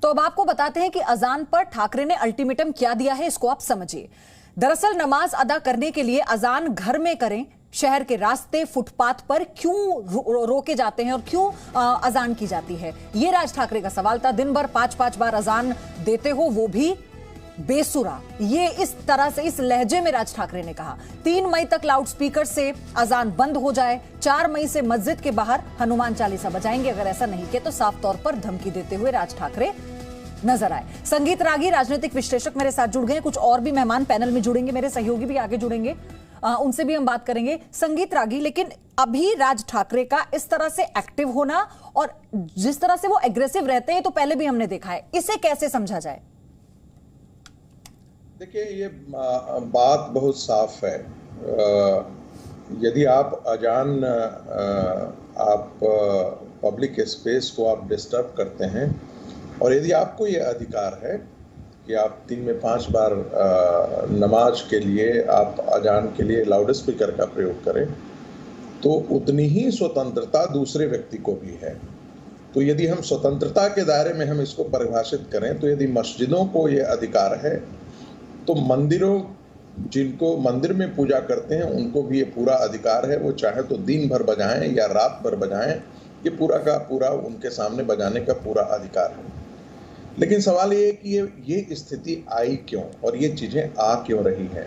तो अब आपको बताते हैं कि अजान पर ठाकरे ने अल्टीमेटम क्या दिया है, इसको आप समझिए। दरअसल नमाज अदा करने के लिए अजान घर में करें, शहर के रास्ते फुटपाथ पर क्यों रोके जाते हैं और क्यों अजान की जाती है, ये राज ठाकरे का सवाल था। दिन भर 5-5 बार अजान देते हो, वो भी बेसुरा। ये इस तरह से, इस लहजे में राज ठाकरे ने कहा। 3 मई तक लाउडस्पीकर से अजान बंद हो जाए, 4 मई से मस्जिद के बाहर हनुमान चालीसा बजाएंगे, अगर ऐसा नहीं किया तो साफ तौर पर धमकी देते हुए राज ठाकरे नजर आए। संगीत रागी राजनीतिक विश्लेषक मेरे साथ जुड़ गए, कुछ और भी मेहमान पैनल में जुड़ेंगे, मेरे सहयोगी भी आगे जुड़ेंगे, उनसे भी हम बात करेंगे। संगीत रागी, लेकिन अभी राज ठाकरे का इस तरह से एक्टिव होना और जिस तरह से वो एग्रेसिव रहते हैं तो पहले भी हमने देखा है, इसे कैसे समझा जाए? देखिए, ये बात बहुत साफ है। यदि आप अजान आप पब्लिक स्पेस को आप डिस्टर्ब करते हैं और यदि आपको ये अधिकार है कि आप 3 में 5 बार नमाज के लिए आप अजान के लिए लाउड स्पीकर का प्रयोग करें, तो उतनी ही स्वतंत्रता दूसरे व्यक्ति को भी है। तो यदि हम स्वतंत्रता के दायरे में हम इसको परिभाषित करें, तो यदि मस्जिदों को ये अधिकार है तो मंदिरों, जिनको मंदिर में पूजा करते हैं, उनको भी ये पूरा अधिकार है। वो चाहे तो दिन भर बजाएं या रात भर बजाएं, ये पूरा का पूरा उनके सामने बजाने का पूरा अधिकार है। लेकिन सवाल ये है कि ये स्थिति आई क्यों और ये चीजें आ क्यों रही हैं।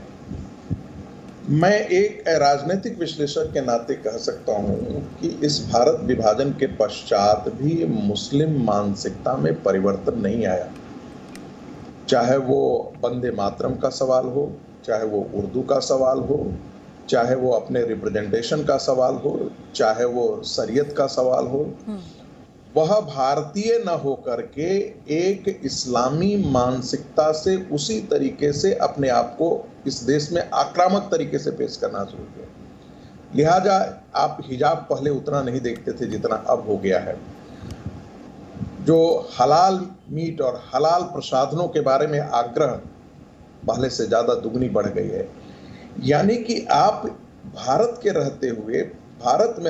मैं एक राजनीतिक विश्लेषक के नाते कह सकता हूं कि इस भारत विभाजन के पश्चात भी मुस्लिम मानसिकता में परिवर्तन नहीं आया। चाहे वो वंदे मातरम का सवाल हो, चाहे वो उर्दू का सवाल हो, चाहे वो अपने रिप्रेजेंटेशन का सवाल हो, चाहे वो शरीयत का सवाल हो, वह भारतीय न होकर के एक इस्लामी मानसिकता से उसी तरीके से अपने आप को इस देश में आक्रामक तरीके से पेश करना शुरू किया। लिहाजा आप हिजाब पहले उतना नहीं देखते थे जितना अब हो गया है। जो हलाल मीट और हलाल प्रसाधनों के बारे में आग्रह पहले से ज़्यादा दुगनी बढ़ गई है। यानी कि आप भारत में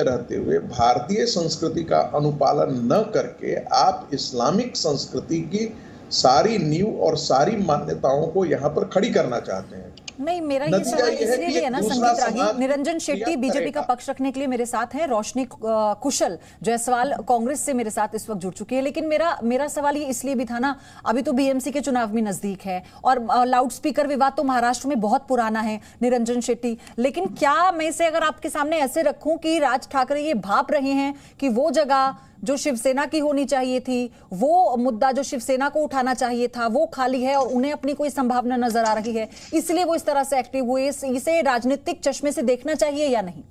रहते हुए भारतीय संस्कृति का अनुपालन न करके आप इस्लामिक संस्कृति की सारी नींव और सारी मान्यताओं को यहाँ पर खड़ी करना चाहते हैं। नहीं, मेरा ये सवाल इसलिए भी है ना संगीत रागी, निरंजन शेट्टी बीजेपी का पक्ष रखने के लिए मेरे साथ हैं, रोशनी कुशल जायसवाल कांग्रेस से मेरे साथ इस वक्त जुड़ चुकी है। लेकिन मेरा सवाल ये इसलिए भी था ना, अभी तो बीएमसी के चुनाव भी नजदीक है और लाउड स्पीकर विवाद तो महाराष्ट्र में बहुत पुराना है, निरंजन शेट्टी। लेकिन क्या मैं इसे अगर आपके सामने ऐसे रखूं कि राज ठाकरे ये भाप रहे हैं कि वो जगह जो शिवसेना की होनी चाहिए थी, वो मुद्दा जो शिवसेना को उठाना चाहिए था, वो खाली है और उन्हें अपनी कोई संभावना नजर आ रही है, इसलिए वो इस तरह से एक्टिव हुए? इसे राजनीतिक चश्मे से देखना चाहिए या नहीं?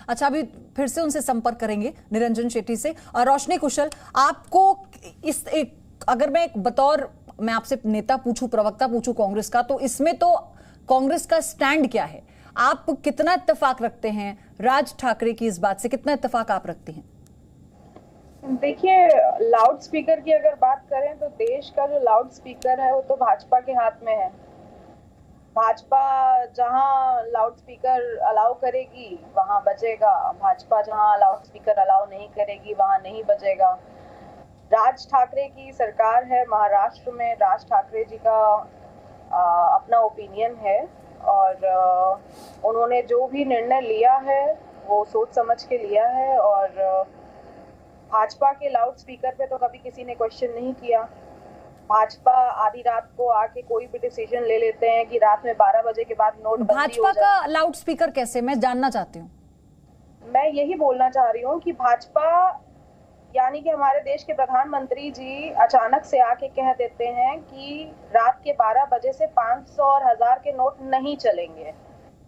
अच्छा, अभी फिर से उनसे संपर्क करेंगे, निरंजन शेट्टी से। और रोशनी कुशल, आपको अगर मैं आपसे नेता पूछूं, प्रवक्ता पूछूं कांग्रेस का, तो इसमें तो कांग्रेस का स्टैंड क्या है? आप कितना इत्तेफाक रखते हैं राज ठाकरे की इस बात से, कितना इत्तेफाक आप रखते हैं? देखिए, लाउड स्पीकर की अगर बात करें तो देश का जो लाउड स्पीकर है वो तो भाजपा के हाथ में है। भाजपा जहां लाउड स्पीकर अलाउ करेगी वहां बजेगा, भाजपा जहां लाउड स्पीकर अलाउ नहीं करेगी वहां नहीं बजेगा। राज ठाकरे की सरकार है महाराष्ट्र में, राज ठाकरे जी का अपना ओपिनियन है और उन्होंने जो भी निर्णय लिया है वो सोच समझ के लिया है और भाजपा के लाउड स्पीकर पे तो कभी किसी ने क्वेश्चन नहीं किया। भाजपा आधी रात को आके कोई भी डिसीजन ले लेते हैं कि रात में 12 बजे के बाद नोटबंदी हो जाए। भाजपा का लाउड स्पीकर कैसे, मैं जानना चाहती हूँ। मैं यही बोलना चाह रही हूँ कि भाजपा यानी कि हमारे देश के प्रधानमंत्री जी अचानक से आके कह देते हैं कि रात के 12 बजे से 500 और 1000 के नोट नहीं चलेंगे,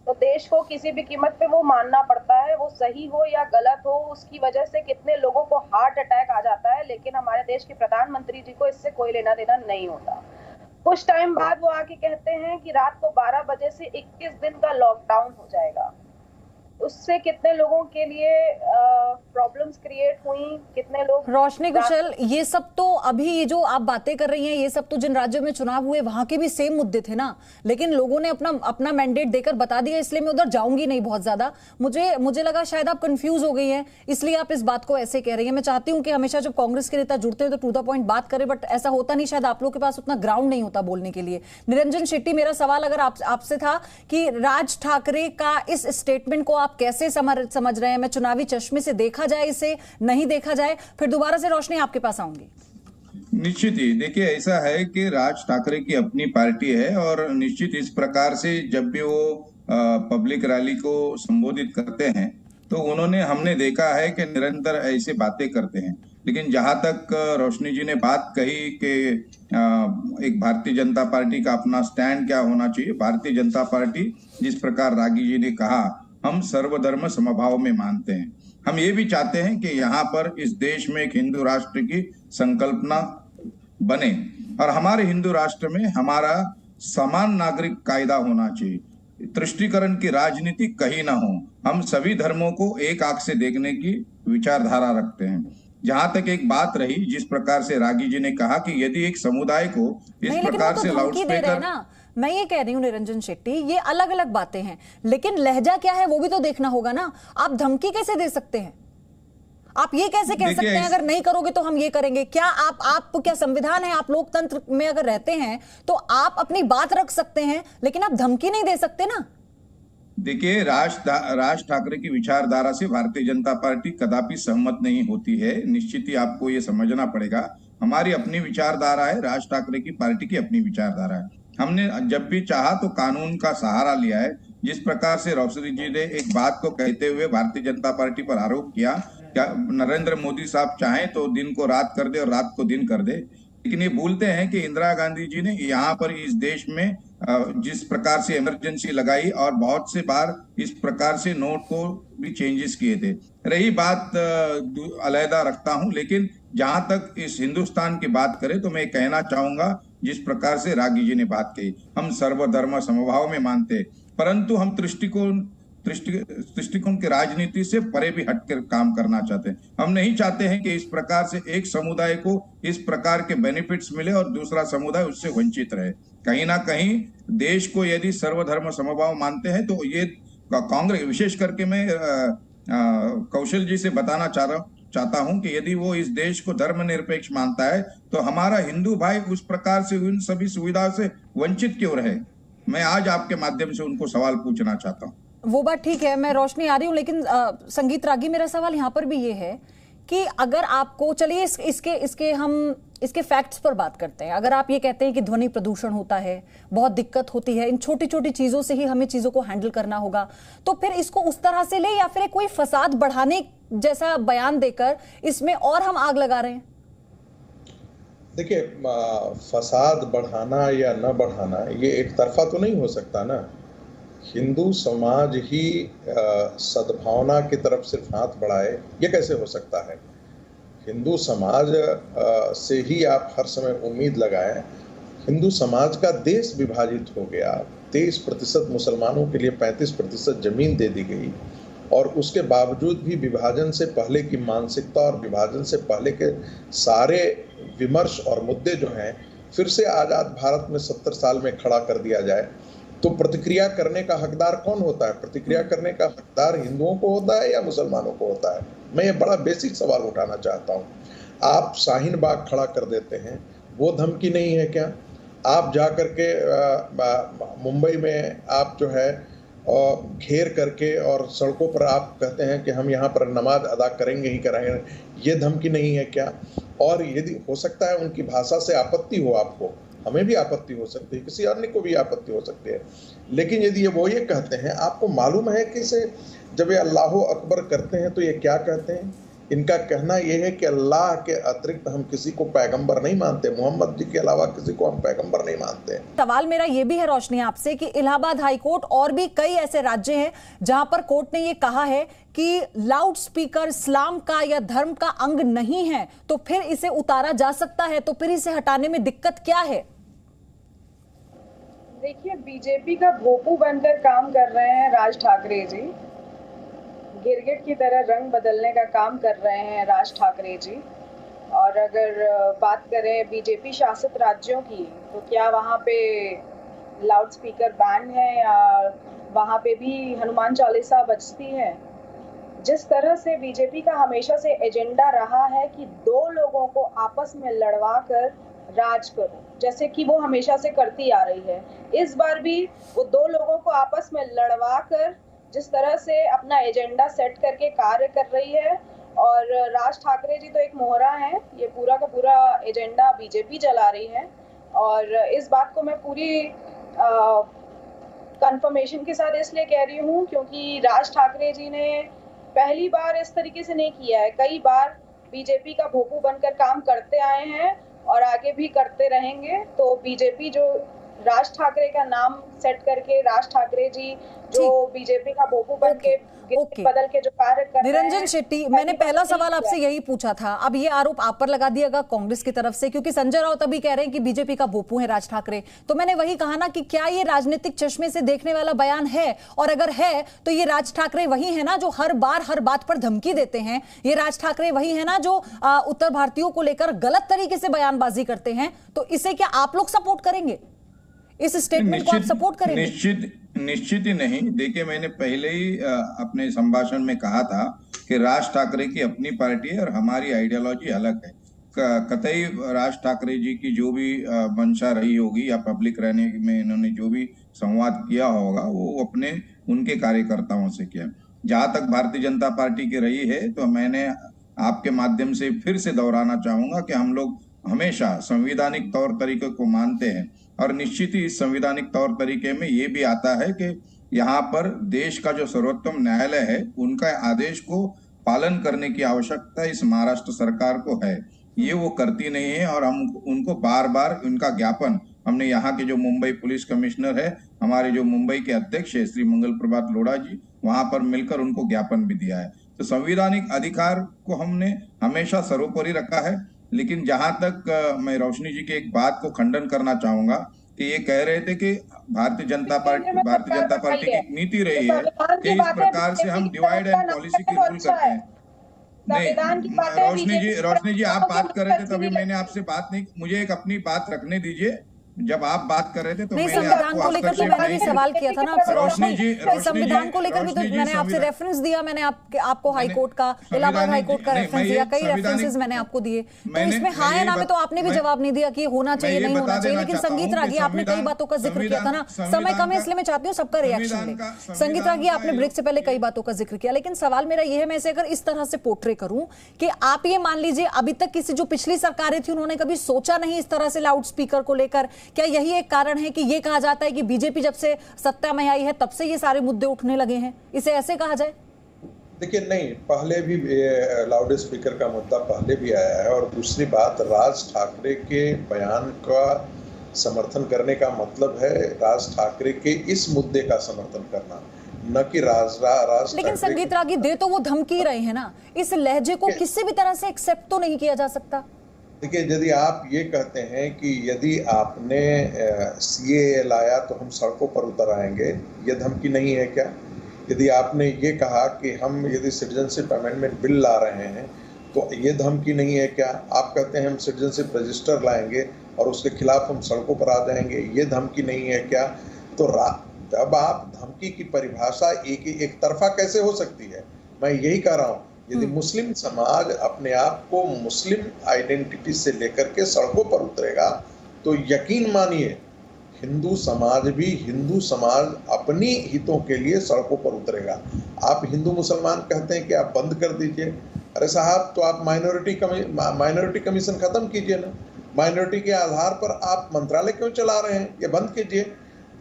तो देश को किसी भी कीमत पे वो मानना पड़ता है, वो सही हो या गलत हो। उसकी वजह से कितने लोगों को हार्ट अटैक आ जाता है, लेकिन हमारे देश के प्रधानमंत्री जी को इससे कोई लेना देना नहीं होता। कुछ टाइम बाद वो आके कहते हैं कि रात को 12 बजे से 21 दिन का लॉकडाउन हो जाएगा। उससे कितने लोगों के लिए प्रॉब्लम्स क्रिएट हुई, कितने लोग। रोशनी कुशल, ये सब तो अभी ये जो आप बातें कर रही हैं, ये सब तो जिन राज्यों में चुनाव हुए वहां के भी सेम मुद्दे थे ना, लेकिन लोगों ने अपना मैंडेट देकर बता दिया, इसलिए मैं उधर जाऊंगी नहीं बहुत ज्यादा। मुझे लगा शायद आप कंफ्यूज हो गई हैं, इसलिए आप इस बात को ऐसे कह रही हैं। मैं चाहती हूं कि हमेशा जब कांग्रेस के नेता जुड़ते हैं तो टू द पॉइंट बात करें, बट ऐसा होता नहीं, शायद आप लोग के पास उतना ग्राउंड नहीं होता बोलने के लिए। निरंजन शेट्टी, मेरा सवाल अगर आपसे था कि राज ठाकरे का इस स्टेटमेंट को आप कैसे समझ रहे हैं? मैं चुनावी चश्मे से देखा जाए इसे, नहीं देखा जाए? फिर दोबारा से रोशनी आपके पास आऊंगी। निश्चित ही देखिए, ऐसा है कि राज ठाकरे की अपनी पार्टी है और निश्चित इस प्रकार से जब भी वो पब्लिक रैली को संबोधित करते हैं तो हमने देखा है कि निरंतर ऐसे बातें करते हैं। लेकिन जहां तक रोशनी जी ने बात कही कि एक भारतीय जनता पार्टी का अपना स्टैंड क्या होना चाहिए, भारतीय जनता पार्टी जिस प्रकार रागी जी ने कहा, हम सर्वधर्म समभाव में मानते हैं। हम ये भी चाहते हैं कि यहाँ पर इस देश में एक हिंदू राष्ट्र की संकल्पना बने और हमारे हिंदू राष्ट्र में हमारा समान नागरिक कायदा होना चाहिए। तुष्टीकरण की राजनीति कहीं ना हो, हम सभी धर्मों को एक आंख से देखने की विचारधारा रखते हैं। जहां तक एक बात रही, जिस प्रकार से रागी जी ने कहा कि यदि एक समुदाय को इस प्रकार से लाउड स्पीकर, मैं ये कह रही हूँ निरंजन शेट्टी, ये अलग अलग बातें हैं, लेकिन लहजा क्या है वो भी तो देखना होगा ना। आप धमकी कैसे दे सकते हैं? आप ये कैसे कह सकते हैं अगर नहीं करोगे तो हम ये करेंगे? क्या आप क्या संविधान है, आप लोकतंत्र में अगर रहते हैं तो आप अपनी बात रख सकते हैं, लेकिन आप धमकी नहीं दे सकते ना। देखिए, राज ठाकरे की विचारधारा से भारतीय जनता पार्टी कदापि सहमत नहीं होती है। निश्चित ही आपको ये समझना पड़ेगा, हमारी अपनी विचारधारा है, राज ठाकरे की पार्टी की अपनी विचारधारा है। हमने जब भी चाहा तो कानून का सहारा लिया है। जिस प्रकार से रोशनी जी ने एक बात को कहते हुए भारतीय जनता पार्टी पर आरोप किया, क्या नरेंद्र मोदी साहब चाहें तो दिन को रात कर दे और रात को दिन कर दे, लेकिन ये भूलते हैं कि इंदिरा गांधी जी ने यहाँ पर इस देश में जिस प्रकार से इमरजेंसी लगाई और बहुत से बार इस प्रकार से नोट को भी चेंजेस किए थे। रही बात अलहदा रखता हूं, लेकिन जहां तक इस हिंदुस्तान की बात करें तो मैं कहना चाहूंगा, जिस प्रकार से रागी जी ने बात कही, हम सर्वधर्म समभाव में मानते, परंतु हम दृष्टिकोण की राजनीति से परे भी हटकर काम करना चाहते हैं। हम नहीं चाहते हैं कि इस प्रकार से एक समुदाय को इस प्रकार के बेनिफिट्स मिले और दूसरा समुदाय उससे वंचित रहे। कहीं ना कहीं देश को यदि सर्वधर्म समभाव मानते हैं तो ये कांग्रेस, विशेष करके मैं कौशल जी से बताना चाहता हूं कि यदि वो इस देश को धर्मनिरपेक्ष मानता है तो हमारा हिंदू भाई उस प्रकार से उन सभी सुविधाओं से वंचित क्यों रहे? मैं आज आपके माध्यम से उनको सवाल पूछना चाहता हूं। वो बात ठीक है, मैं रोशनी आ रही हूं, लेकिन संगीत रागी, मेरा सवाल यहां पर भी ये है कि अगर आपको, चलिए इसके फैक्ट्स पर बात करते हैं। अगर आप ये कहते हैं कि ध्वनि प्रदूषण होता है, बहुत दिक्कत होती है, इन छोटी छोटी चीजों से ही हमें चीजों को हैंडल करना होगा, तो फिर इसको उस तरह से ले, या फिर कोई फसाद बढ़ाने जैसा बयान देकर इसमें और हम आग लगा रहे हैं? देखिए, फसाद बढ़ाना या न बढ़ाना ये एक तरफा तो नहीं हो सकता ना। हिंदू समाज ही सद्भावना की तरफ सिर्फ हाथ बढ़ाए, ये कैसे हो सकता है? हिंदू समाज से ही आप हर समय उम्मीद लगाएं। हिंदू समाज का देश विभाजित हो गया, 23% मुसलमानों के लिए 35% जमीन दे दी गई, और उसके बावजूद भी विभाजन से पहले की मानसिकता और विभाजन से पहले के सारे विमर्श और मुद्दे जो हैं फिर से आज़ाद भारत में 70 साल में खड़ा कर दिया जाए, तो प्रतिक्रिया करने का हकदार कौन होता है? प्रतिक्रिया करने का हकदार हिंदुओं को होता है या मुसलमानों को होता है? मैं ये बड़ा बेसिक सवाल उठाना चाहता हूँ। आप शाहीन बाग खड़ा कर देते हैं, वो धमकी नहीं है क्या? आप जा करके मुंबई में आप जो है घेर करके और सड़कों पर आप कहते हैं कि हम यहाँ पर नमाज अदा करेंगे ही करेंगे, ये धमकी नहीं है क्या? और यदि हो सकता है उनकी भाषा से आपत्ति हो आपको, हमें भी आपत्ति हो सकती है, किसी अन्य को भी आपत्ति हो सकती है, लेकिन यदि वो ये कहते हैं, आपको मालूम है कि इसे जब ये अल्लाह अकबर करते हैं तो ये क्या कहते हैं? इनका कहना यह है कि अल्लाह के अतिरिक्त हम किसी को पैगंबर नहीं मानते, मोहम्मद जी के अलावा किसी को हम पैगंबर नहीं मानते। सवाल मेरा ये भी है रोशनी आपसे कि इलाहाबाद हाईकोर्ट और भी कई ऐसे राज्य हैं जहां पर कोर्ट ने ये कहा है कि लाउड स्पीकर इस्लाम का या धर्म का अंग नहीं है, तो फिर इसे उतारा जा सकता है, तो फिर इसे हटाने में दिक्कत क्या है? देखिए, बीजेपी का भोपू बनकर काम कर रहे हैं राज ठाकरे जी। गिरगिट की तरह रंग बदलने का काम कर रहे हैं राज ठाकरे जी। और अगर बात करें बीजेपी शासित राज्यों की, तो क्या वहाँ पे लाउड स्पीकर बैन है या वहाँ पे भी हनुमान चालीसा बजती है? जिस तरह से बीजेपी का हमेशा से एजेंडा रहा है कि दो लोगों को आपस में लड़वा कर राज करो, जैसे कि वो हमेशा से करती आ रही है, इस बार भी वो दो लोगों को आपस में लड़वा कर जिस तरह से अपना एजेंडा सेट करके कार्य कर रही है। और राज ठाकरे जी तो एक मोहरा हैं, ये पूरा का पूरा एजेंडा बीजेपी चला रही है। और इस बात को मैं पूरी कंफर्मेशन के साथ इसलिए कह रही हूँ क्योंकि राज ठाकरे जी ने पहली बार इस तरीके से नहीं किया है, कई बार बीजेपी का भोपू बनकर काम करते आए हैं और आगे भी करते रहेंगे। तो बीजेपी जो राज ठाकरे का नाम सेट करके राज ठाकरे जी जो बीजेपी का भोपू बन के बदल के जो कार्य कर रहे हैं। निरंजन शेट्टी, मैंने पहला सवाल आपसे यही पूछा था, अब ये आरोप आप पर लगा दिया गया कांग्रेस की तरफ से, क्योंकि संजय राउत अभी कह रहे हैं कि बीजेपी का भोपू है राज ठाकरे। तो मैंने वही कहा ना कि क्या ये राजनीतिक चश्मे से देखने वाला बयान है, और अगर है तो ये राज ठाकरे वही है ना जो हर बार हर बात पर धमकी देते हैं, ये राज ठाकरे वही है ना जो उत्तर भारतीयों को लेकर गलत तरीके से बयानबाजी करते हैं। तो इसे क्या आप लोग सपोर्ट करेंगे, इस स्टेटमेंट को आप सपोर्ट करेंगे? निश्चित ही नहीं। देखिए, मैंने पहले ही अपने संभाषण में कहा था कि राज ठाकरे की अपनी पार्टी है और हमारी आइडियोलॉजी अलग है। कतई राज ठाकरे जी की जो भी मंशा रही होगी या पब्लिक रहने में इन्होंने जो भी संवाद किया होगा वो अपने उनके कार्यकर्ताओं से किया। जहां तक भारतीय जनता पार्टी की रही है, तो मैंने आपके माध्यम से फिर से दोहराना चाहूंगा कि हम लोग हमेशा संवैधानिक तौर तरीके को मानते हैं, और निश्चित ही इस संवैधानिक तौर तरीके में ये भी आता है कि यहाँ पर देश का जो सर्वोत्तम न्यायालय है उनका आदेश को पालन करने की आवश्यकता इस महाराष्ट्र सरकार को है। ये वो करती नहीं है, और हम उनको बार बार उनका ज्ञापन, हमने यहाँ के जो मुंबई पुलिस कमिश्नर है, हमारे जो मुंबई के अध्यक्ष है श्री मंगल प्रभात लोढ़ा जी, वहां पर मिलकर उनको ज्ञापन भी दिया है। तो संवैधानिक अधिकार को हमने हमेशा सर्वोपरि रखा है। लेकिन जहां तक मैं रोशनी जी के एक बात को खंडन करना चाहूंगा कि ये कह रहे थे कि भारतीय जनता पार्टी की नीति रही है कि इस प्रकार से हम डिवाइड एंड पॉलिसी की रूल करते हैं। नहीं, रोशनी जी आप बात कर रहे थे तभी मैंने आपसे बात नहीं, मुझे एक अपनी बात रखने दीजिए। जब आप बात कर रहे थे तो नहीं, संविधान को लेकर तो मैंने भी सवाल किया था ना आपसे रोशनी जी, संविधान को लेकर भी तो मैंने आपसे रेफरेंस दिया, मैंने आपको हाईकोर्ट का, इलाहाबाद हाईकोर्ट का रेफरेंस दिया, कई रेफरेंसेस मैंने आपको दिए। तो इसमें हाँ या ना में तो आपने भी जवाब नहीं दिया कि होना चाहिए नहीं होना चाहिए। लेकिन संगीत रागी आपने कई बातों का जिक्र किया था ना, समय कम है इसलिए मैं चाहती हूँ सबका रिएक्शन ले। संगीत रागी आपने ब्रेक से पहले कई बातों का जिक्र किया, लेकिन सवाल मेरा यह है, मैं इसे अगर इस तरह से पोर्ट्रे करूं कि आप ये मान लीजिए अभी तक किसी जो पिछली सरकारें थी उन्होंने कभी सोचा नहीं इस तरह से लाउड स्पीकर को लेकर, क्या यही एक है कि ये कहा जाता है कि बीजेपी जब से सत्ता में आई है तब से ये सारे मुद्दे उठने लगे हैं, इसे ऐसे कहा जाए? देखिए, नहीं, पहले भी लाउड स्पीकर का मुद्दा पहले भी आया है। और दूसरी बात, राज ठाकरे के बयान का समर्थन करने का मतलब है राज ठाकरे के इस मुद्दे का समर्थन करना, न कि राज लेकिन संगीत रागी दे तो वो धमकी रहे हैं ना, इस लहजे को किसी भी तरह से एक्सेप्ट तो नहीं किया जा सकता। देखिए, यदि आप ये कहते हैं कि यदि आपने सीएए लाया तो हम सड़कों पर उतर आएंगे, ये धमकी नहीं है क्या? यदि आपने ये कहा कि हम यदि सिटीजनशिप अमेंडमेंट बिल ला रहे हैं तो ये धमकी नहीं है क्या? आप कहते हैं हम सिटीजनशिप रजिस्टर लाएंगे और उसके खिलाफ हम सड़कों पर आ जाएंगे, ये धमकी नहीं है क्या? तो जब आप धमकी की परिभाषा एक तरफा कैसे हो सकती है? मैं यही कह रहा हूँ, यदि मुस्लिम समाज अपने आप को मुस्लिम आइडेंटिटी से लेकर के सड़कों पर उतरेगा तो यकीन मानिए हिंदू समाज अपनी हितों के लिए सड़कों पर उतरेगा। आप हिंदू मुसलमान कहते हैं कि आप बंद कर दीजिए, अरे साहब, तो आप माइनॉरिटी कमीशन खत्म कीजिए ना। माइनॉरिटी के आधार पर आप मंत्रालय क्यों चला रहे हैं? ये बंद कीजिए।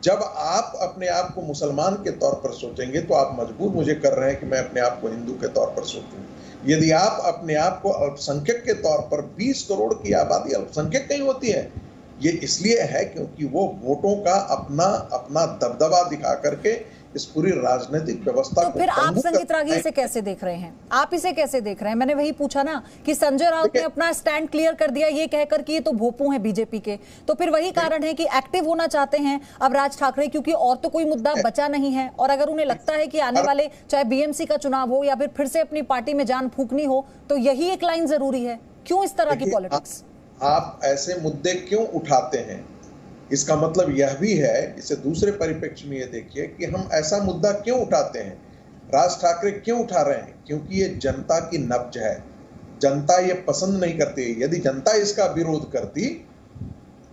जब आप अपने आप को मुसलमान के तौर पर सोचेंगे तो आप मजबूर मुझे कर रहे हैं कि मैं अपने आप को हिंदू के तौर पर सोचूं। यदि आप अपने आप को अल्पसंख्यक के तौर पर, 20 करोड़ की आबादी अल्पसंख्यक नहीं होती है, ये इसलिए है क्योंकि वो वोटों का अपना दबदबा दिखा करके इस पूरी राजनीतिक व्यवस्था तो को फिर आप भंगुर संगीत रागी करना है। इसे कैसे देख रहे हैं? आप इसे कैसे देख रहे हैं? मैंने वही पूछा ना कि संजय राउत ने अपना स्टैंड क्लियर कर दिया ये कहकर कि ये तो भोपू हैं बीजेपी के, तो फिर वही कारण है कि एक्टिव होना चाहते हैं अब राज ठाकरे, क्योंकि और तो कोई मुद्दा बचा नहीं है। और अगर उन्हें लगता है कि आने वाले चाहे बीएमसी का चुनाव हो या फिर से अपनी पार्टी में जान फूकनी हो, तो यही एक लाइन जरूरी है। क्यों इस तरह की पॉलिटिक्स? आप ऐसे मुद्दे क्यों उठाते हैं? इसका मतलब यह भी है, इसे दूसरे परिप्रेक्ष्य में ये देखिए कि हम ऐसा मुद्दा क्यों उठाते हैं, राज ठाकरे क्यों उठा रहे हैं? क्योंकि ये जनता की नब्ज है, जनता ये पसंद नहीं करती। यदि जनता इसका विरोध करती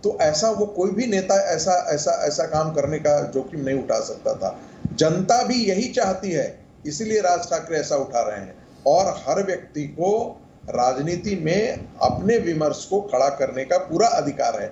तो ऐसा वो कोई भी नेता ऐसा काम करने का जोखिम नहीं उठा सकता था। जनता भी यही चाहती है, इसीलिए राज ठाकरे ऐसा उठा रहे हैं। और हर व्यक्ति को राजनीति में अपने विमर्श को खड़ा करने का पूरा अधिकार है।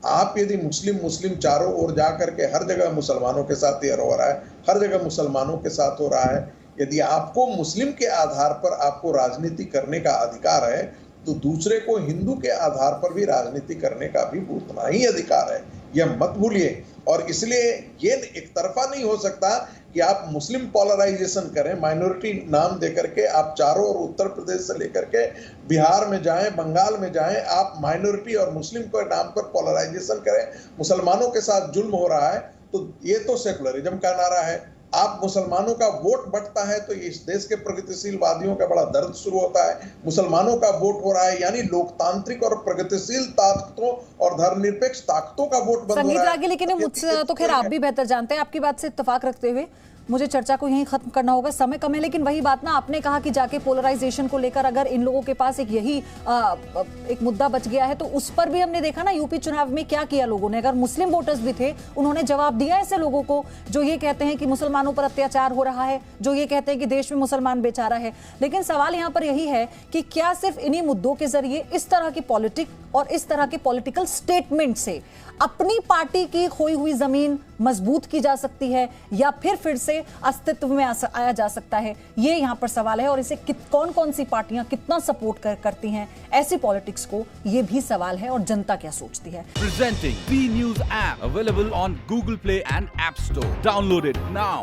आप यदि मुस्लिम चारों ओर जाकर के हर जगह मुसलमानों के साथ ये हो रहा है, हर जगह मुसलमानों के साथ हो रहा है, यदि आपको मुस्लिम के आधार पर आपको राजनीति करने का अधिकार है तो दूसरे को हिंदू के आधार पर भी राजनीति करने का भी उतना ही अधिकार है, यह मत भूलिए। और इसलिए ये एक तरफा नहीं हो सकता कि आप मुस्लिम पोलराइजेशन करें, माइनॉरिटी नाम देकर के आप चारों ओर उत्तर प्रदेश से लेकर के बिहार में जाएं, बंगाल में जाएं, आप माइनॉरिटी और मुस्लिम के नाम पर पोलराइजेशन करें, मुसलमानों के साथ जुल्म हो रहा है, तो ये तो सेकुलरिज्म का नारा है। आप मुसलमानों का वोट बढ़ता है तो इस देश के प्रगतिशील वादियों का बड़ा दर्द शुरू होता है। मुसलमानों का वोट हो रहा है यानी लोकतांत्रिक और प्रगतिशील ताकतों और धर्मनिरपेक्ष ताकतों का वोट बंद हो संगीत रहा है। रागी, लेकिन मुझसे तो खैर आप भी बेहतर जानते हैं, आपकी बात से इत्तेफाक रखते हुए मुझे चर्चा को यहीं खत्म करना होगा, समय कम है। लेकिन वही बात ना, आपने कहा कि जाके पोलराइजेशन को लेकर अगर इन लोगों के पास एक यही एक मुद्दा बच गया है तो उस पर भी हमने देखा ना यूपी चुनाव में क्या किया लोगों ने। अगर मुस्लिम वोटर्स भी थे उन्होंने जवाब दिया ऐसे लोगों को जो ये कहते हैं कि मुसलमानों पर अत्याचार हो रहा है, जो ये कहते हैं कि देश में मुसलमान बेचारा है। लेकिन सवाल यहाँ पर यही है कि क्या सिर्फ इन्हीं मुद्दों के जरिए इस तरह की पॉलिटिक्स और इस तरह के पॉलिटिकल स्टेटमेंट से अपनी पार्टी की खोई हुई जमीन मजबूत की जा सकती है या फिर से अस्तित्व में आया जा सकता है? ये यहाँ पर सवाल है। और इसे कौन कौन सी पार्टियां कितना सपोर्ट करती हैं ऐसी पॉलिटिक्स को, ये भी सवाल है। और जनता क्या सोचती है। Presenting B News app available on Google Play and App Store. Download it now.